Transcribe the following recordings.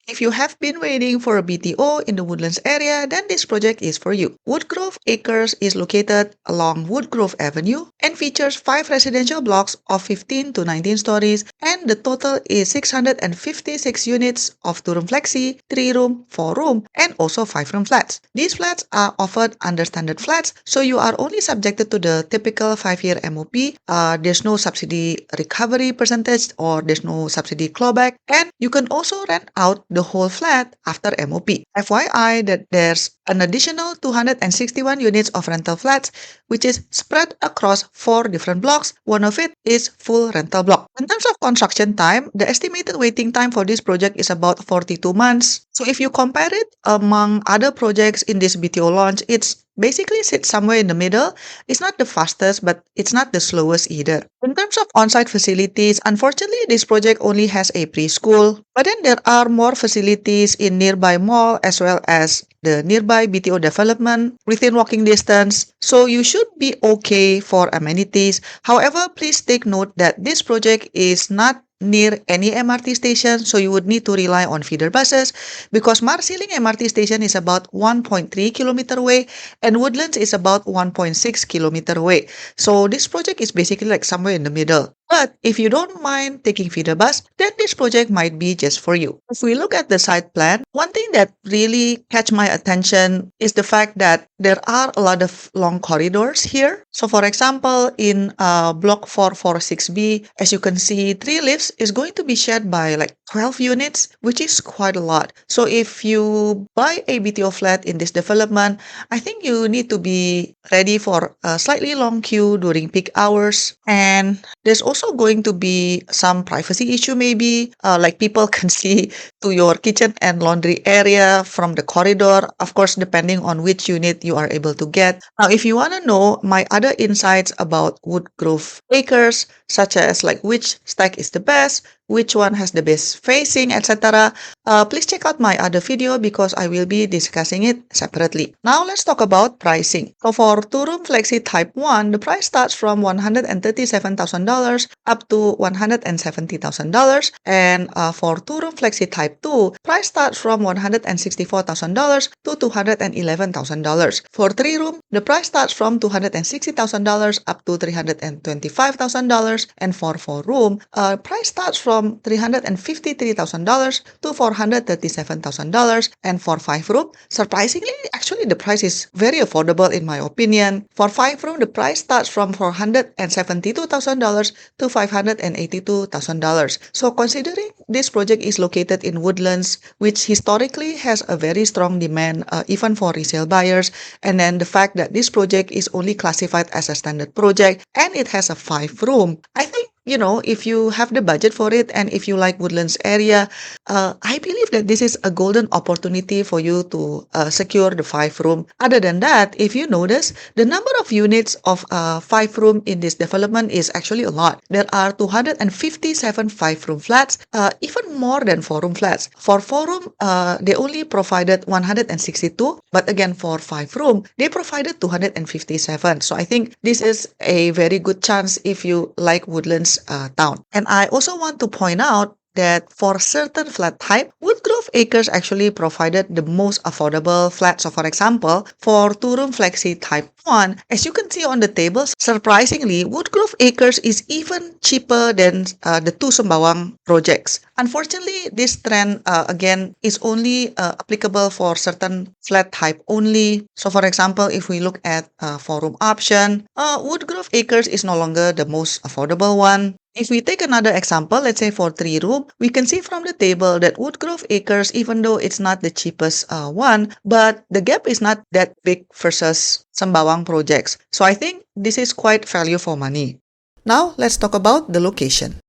If you have been waiting for a BTO in the Woodlands area, then this project is for you. Woodgrove Acres is located along Woodgrove Avenue and features 5 residential blocks of 15 to 19 stories, and the total is 656 units of 2-room flexi, 3-room, 4-room, and also 5-room flats. These flats are offered under standard flats, so you are only subjected to the typical 5-year MOP. There's no subsidy recovery percentage or there's no subsidy clawback, and you can also rent out the whole flat after MOP. FYI that there's an additional 261 units of rental flats, which is spread across 4 different blocks. One of it is full rental block. In terms of construction time, the estimated waiting time for this project is about 42 months. So if you compare it among other projects in this BTO launch, it's basically sits somewhere in the middle. It's not the fastest, but it's not the slowest either. In terms of on-site facilities, unfortunately, this project only has a preschool, but then there are more facilities in nearby mall as well as the nearby BTO development within walking distance. So you should be okay for amenities. However, please take note that this project is not near any MRT station, so you would need to rely on feeder buses because Marsiling MRT station is about 1.3 kilometer away and Woodlands is about 1.6 kilometer away. So this project is basically like somewhere in the middle. But if you don't mind taking feeder bus, then this project might be just for you. If we look at the site plan, one thing that really catch my attention is the fact that there are a lot of long corridors here. So for example, in block 446B, as you can see, 3 lifts is going to be shared by like 12 units, which is quite a lot. So if you buy a BTO flat in this development, I think you need to be ready for a slightly long queue during peak hours. And there's also going to be some privacy issue maybe, like people can see to your kitchen and laundry area from the corridor, of course, depending on which unit you are able to get. Now, if you want to know my other insights about Woodgrove Acres, such as like which stack is the best, which one has the best facing, etc., please check out my other video because I will be discussing it separately. Now let's talk about pricing. So for 2-room flexi type 1, the price starts from $137,000 up to $170,000, and for 2-room flexi type 2, price starts from $164,000 to $211,000. For 3-room, the price starts from $260,000 up to $325,000, and for 4-room, price starts from $353,000 to $437,000, and for 5-room, surprisingly, actually the price is very affordable in my opinion. For 5-room, the price starts from $472,000 to $582,000. So considering this project is located in Woodlands, which historically has a very strong demand even for resale buyers, and then the fact that this project is only classified as a standard project and it has a 5-room, I think if you have the budget for it and if you like Woodlands area, I believe that this is a golden opportunity for you to secure the 5-room. Other than that, if you notice, the number of units of 5-room in this development is actually a lot. There are 257 5-room flats, even more than 4-room flats. For 4-room, they only provided 162, but again, for 5-room, they provided 257. So I think this is a very good chance if you like Woodlands town. And I also want to point out that for certain flat type, Woodgrove Acres actually provided the most affordable flats. So for example, for 2-room flexi type 1, as you can see on the tables, surprisingly, Woodgrove Acres is even cheaper than the 2 Sembawang projects. Unfortunately, this trend, again, is only applicable for certain flat type only. So for example, if we look at 4-room option, Woodgrove Acres is no longer the most affordable one. If we take another example, let's say for 3-room, we can see from the table that Woodgrove Acres, even though it's not the cheapest one, but the gap is not that big versus Sembawang projects. So I think this is quite value for money. Now let's talk about the location.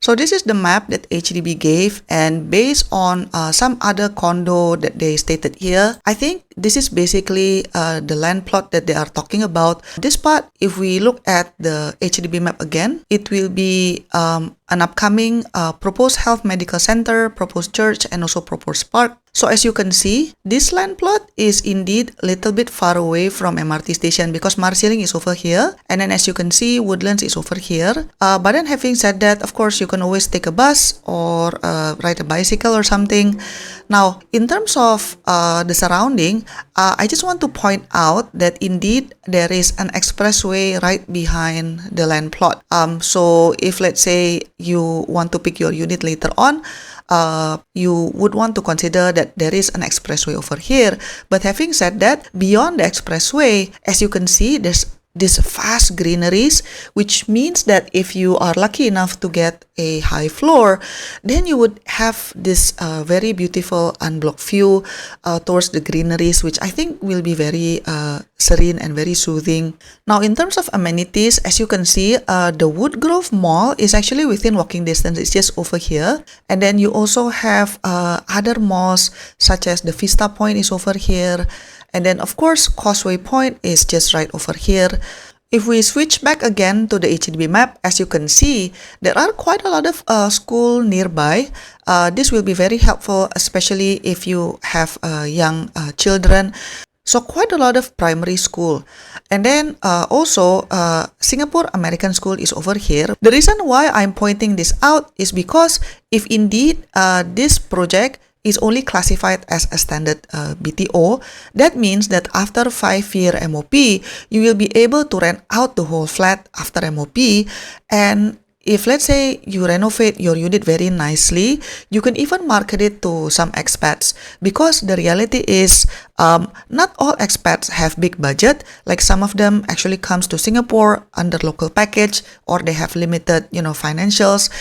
So this is the map that HDB gave, and based on some other condo that they stated here, I think this is basically the land plot that they are talking about. This part, if we look at the HDB map again, it will be an upcoming proposed health medical center, proposed church, and also proposed park. So as you can see, this land plot is indeed a little bit far away from MRT station because Marsiling is over here, and then as you can see, Woodlands is over here. But then having said that, of course, you can always take a bus or ride a bicycle or something. Now, in terms of the surrounding, I just want to point out that indeed there is an expressway right behind the land plot. So if let's say you want to pick your unit later on, you would want to consider that there is an expressway over here. But having said that, beyond the expressway, as you can see, there's these vast greeneries, which means that if you are lucky enough to get a high floor, then you would have this very beautiful unblocked view towards the greeneries, which I think will be very serene and very soothing. Now, in terms of amenities, as you can see, the Woodgrove Mall is actually within walking distance. It's just over here. And then you also have other malls such as the Vista Point is over here. And then, of course, Causeway Point is just right over here. If we switch back again to the HDB map, as you can see, there are quite a lot of schools nearby. This will be very helpful, especially if you have young children. So quite a lot of primary school. And then also Singapore American School is over here. The reason why I'm pointing this out is because if indeed this project is only classified as a standard BTO, that means that after 5-year MOP, you will be able to rent out the whole flat after MOP. And if let's say you renovate your unit very nicely, you can even market it to some expats, because the reality is not all expats have big budget. Like some of them actually comes to Singapore under local package, or they have limited, financials.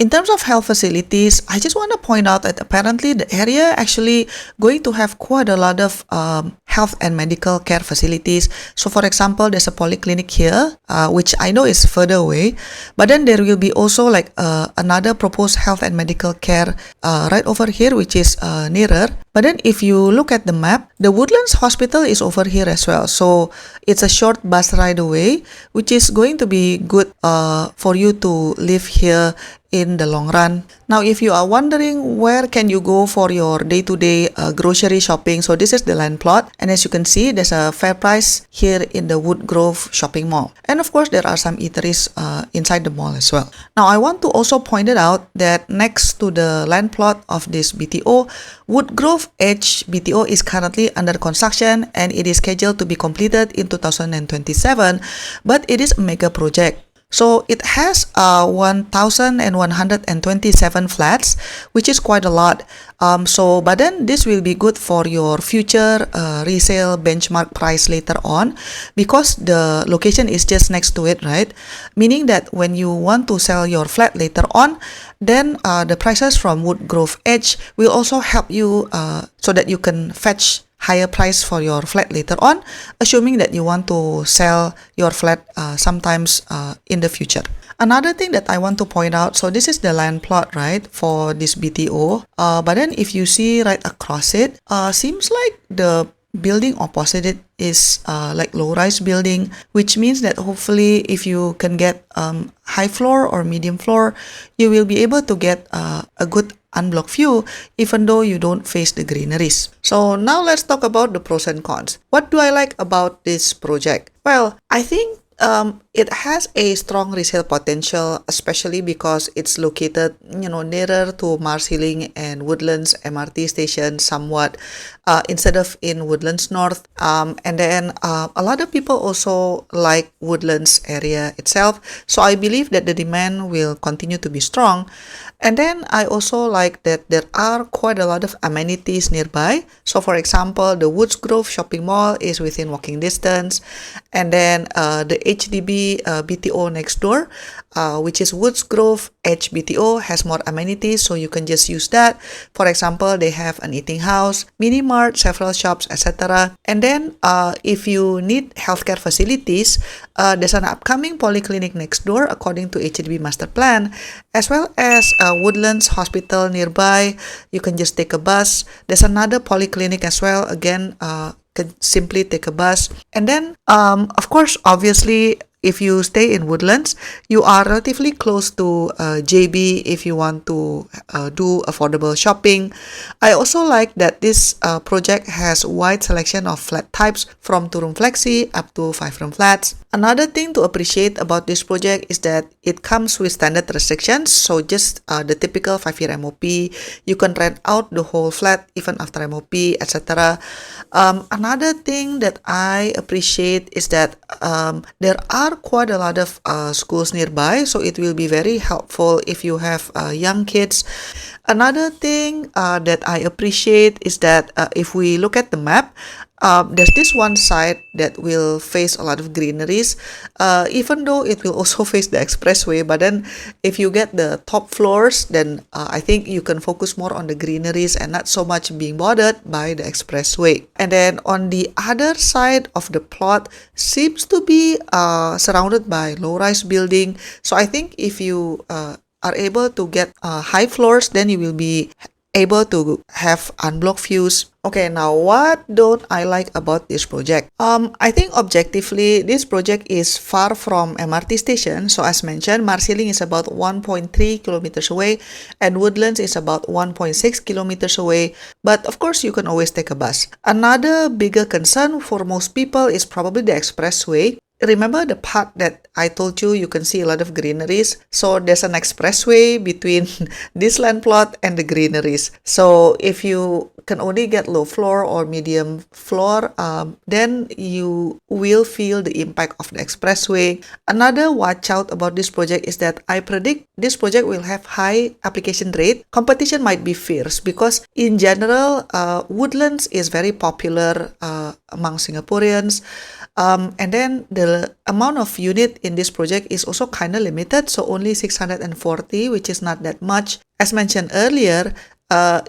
In terms of health facilities, I just want to point out that apparently the area actually going to have quite a lot of health and medical care facilities. So for example, there's a polyclinic here, which I know is further away, but then there will be also like another proposed health and medical care right over here, which is nearer. But then if you look at the map, the Woodlands Hospital is over here as well. So it's a short bus ride away, which is going to be good for you to live here in the long run. Now, if you are wondering where can you go for your day-to-day grocery shopping, so this is the land plot, and as you can see, there's a fair price here in the Woodgrove shopping mall. And of course, there are some eateries inside the mall as well. Now, I want to also point it out that next to the land plot of this BTO, Woodgrove Edge BTO is currently under construction and it is scheduled to be completed in 2027, but it is a mega project. So it has 1,127 flats, which is quite a lot. But then this will be good for your future resale benchmark price later on, because the location is just next to it, right? Meaning that when you want to sell your flat later on, then the prices from Woodgrove Edge will also help you so that you can fetch higher price for your flat later on, assuming that you want to sell your flat sometimes in the future. Another thing that I want to point out, so this is the land plot, right, for this BTO. But then if you see right across it, seems like the building opposite it is like low-rise building, which means that hopefully if you can get high floor or medium floor, you will be able to get a good unblocked view even though you don't face the greeneries. So now let's talk about the pros and cons. What do I like about this project? Well, I think it has a strong resale potential, especially because it's located, nearer to Marsiling and Woodlands MRT station somewhat, instead of in Woodlands North. And then a lot of people also like Woodlands area itself. So I believe that the demand will continue to be strong. And then I also like that there are quite a lot of amenities nearby. So for example, the Woodgrove shopping mall is within walking distance. And then the HDB BTO next door, which is Woodgrove Edge BTO, has more amenities, so you can just use that. For example, they have an eating house, mini mart, several shops, etc. And then if you need healthcare facilities, there's an upcoming polyclinic next door according to HDB master plan, as well as Woodlands Hospital nearby. You can just take a bus. There's another polyclinic as well. Again, can simply take a bus. And then, of course, obviously, if you stay in Woodlands, you are relatively close to JB if you want to do affordable shopping. I also like that this project has wide selection of flat types from 2-room flexi up to 5-room flats. Another thing to appreciate about this project is that it comes with standard restrictions, so just the typical 5-year MOP. You can rent out the whole flat even after MOP, etc. Another thing that I appreciate is that there are quite a lot of schools nearby, so it will be very helpful if you have young kids. Another thing that I appreciate is that if we look at the map, there's this one side that will face a lot of greeneries, even though it will also face the expressway. But then if you get the top floors, then I think you can focus more on the greeneries and not so much being bothered by the expressway. And then on the other side of the plot seems to be surrounded by low-rise building. So I think if you are able to get high floors, then you will be able to have unblocked views. Okay, now what don't I like about this project? I think objectively, this project is far from MRT station. So as mentioned, Marsiling is about 1.3 kilometers away and Woodlands is about 1.6 kilometers away. But of course, you can always take a bus. Another bigger concern for most people is probably the expressway. Remember the part that I told you can see a lot of greeneries? So there's an expressway between this land plot and the greeneries. So if you can only get low floor or medium floor, then you will feel the impact of the expressway. Another watch out about this project is that I predict this project will have high application rate. Competition might be fierce because in general, Woodlands is very popular among Singaporeans. And then the amount of unit in this project is also kind of limited, so only 640, which is not that much. As mentioned earlier,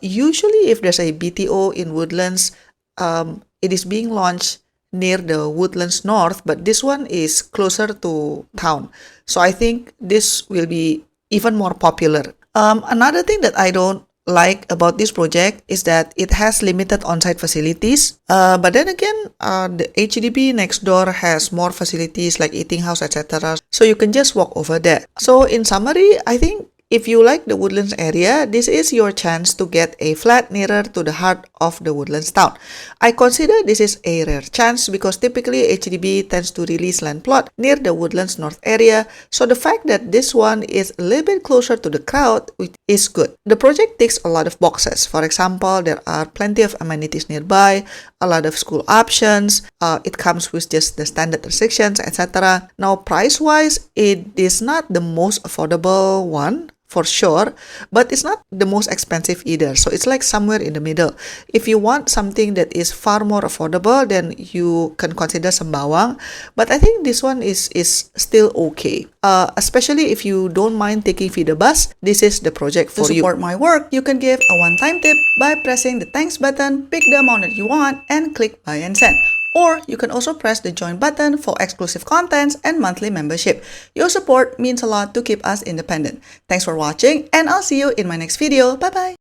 usually if there's a BTO in Woodlands, it is being launched near the Woodlands North, but this one is closer to town. So I think this will be even more popular. Another thing that I don't like about this project is that it has limited on-site facilities, but then again, the HDB next door has more facilities like eating house, etc. So you can just walk over there. So in summary, I think if you like the Woodlands area, this is your chance to get a flat nearer to the heart of the Woodlands town. I consider this is a rare chance because typically HDB tends to release land plot near the Woodlands North area, so the fact that this one is a little bit closer to the crowd is good. The project ticks a lot of boxes. For example, there are plenty of amenities nearby, a lot of school options, it comes with just the standard restrictions, etc. Now price-wise, it is not the most affordable one, for sure, but it's not the most expensive either. So it's like somewhere in the middle. If you want something that is far more affordable, then you can consider Sembawang. But I think this one is still okay. Especially if you don't mind taking feeder bus, this is the project for you. To support my work, you can give a one-time tip by pressing the thanks button, pick the amount that you want, and click buy and send. Or you can also press the join button for exclusive contents and monthly membership. Your support means a lot to keep us independent. Thanks for watching and I'll see you in my next video. Bye bye!